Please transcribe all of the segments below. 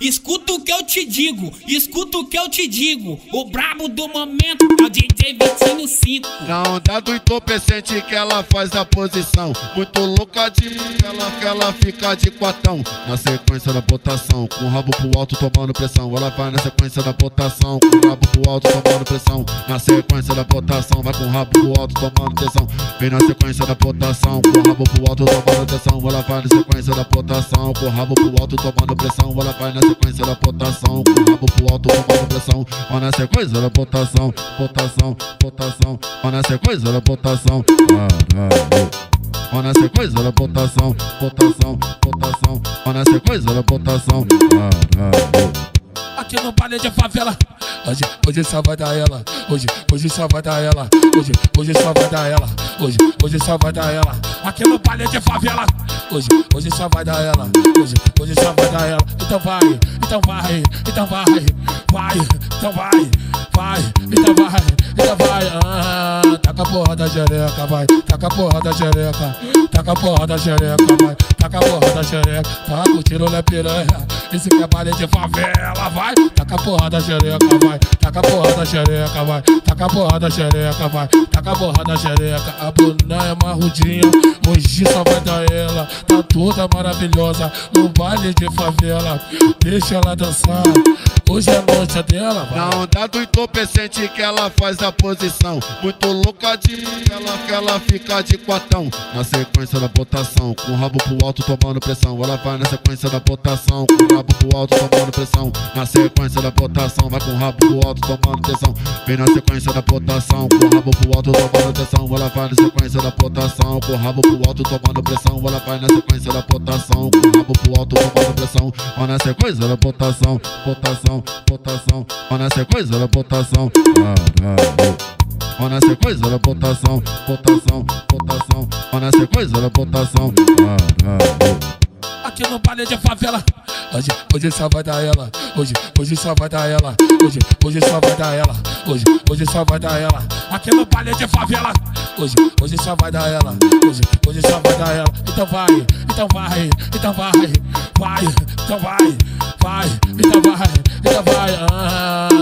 Escuta o que eu te digo, escuta o que eu te digo. O brabo do momento é o DJ Vitinho 5. Não dá do entorpecente que ela faz a posição. Muito louca de que ela fica de quatão. Na sequência da botação, com o rabo pro alto tomando pressão. Ela vai na sequência da botação, com o rabo pro alto tomando pressão. Na sequência da botação, vai com o rabo pro alto tomando pressão. Vem na sequência da botação, com o rabo pro alto tomando pressão. Ela vai na sequência da botação, com o rabo pro alto tomando pressão. Ela vai na sequência da botação, com o rabo pro alto tomando pressão. Vai na sequência da botação, botação. Vai na sequência da botação, caralho. Vai na sequência da botação. Vai na sequência da botação, caralho. Aqui no baile de favela, hoje só vai dar ela. Hoje só vai dar ela. Hoje só vai dar ela. Hoje só vai dar ela. Aqui no baile de favela, hoje só vai dar ela. Hoje só vai dar ela. Então vai, então vai, então vai, então vai. Taca a porra da xereca, vai. Taca a porra da xereca. Taca a porra da xereca, vai. Taca a porra da xereca. Tá curtindo na piranha. Esse que é baile de favela, vai. Taca a porra da xereca, vai. Taca a porra da xereca, vai. Taca a porra da xereca, vai. Taca a porra da xereca. A Bruna é marrudinha, hoje só vai dar ela. Tá toda maravilhosa no baile de favela. Deixa ela dançar, hoje é noite dela, vai. Não dá do entorpecente que ela faz a posição. Muito louca de que ela fica de quatão. Na sequência da botação, com o rabo pro alto tomando pressão. Ela vai na sequência da botação, com o rabo pro alto tomando pressão. Na sequência da botação, vai com o rabo pro alto tomando pressão. Vem na sequência da botação, com o rabo pro alto tomando pressão. Ela vai na sequência da botação, com o rabo pro alto tomando pressão. Ela vai na sequência da botação, com o rabo pro alto tomando pressão. Vai na sequência da botação. Vai na sequência da botação, caralho. Vai na sequência da botação. Vai na sequência da botação, caralho. Aqui no baile de favela, hoje só vai dar ela. Hoje só vai dar ela. Hoje só vai dar ela. Hoje só vai dar ela. Aqui no baile de favela, hoje só vai dar ela. Hoje só vai dar ela. Então vai, então vai, então vai, então vai, então vai.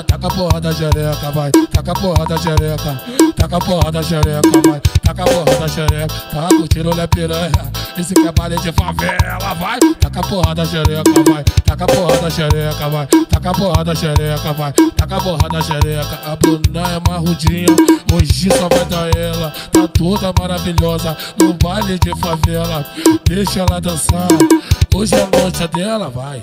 Taca a porra da xereca, vai. Taca a porra da xereca. Taca a porra da xereca, vai. Taca a porra da xereca. Tá curtindo na piranha. Esse que é baile de favela, vai. Taca a porra da xereca, vai. Taca a porra da xereca, vai. Taca a porra da xereca, vai. Taca a porra da xereca. A Bruna é marrudinha, hoje só vai dar ela. Tá toda maravilhosa no baile de favela. Deixa ela dançar, hoje é noite dela, vai.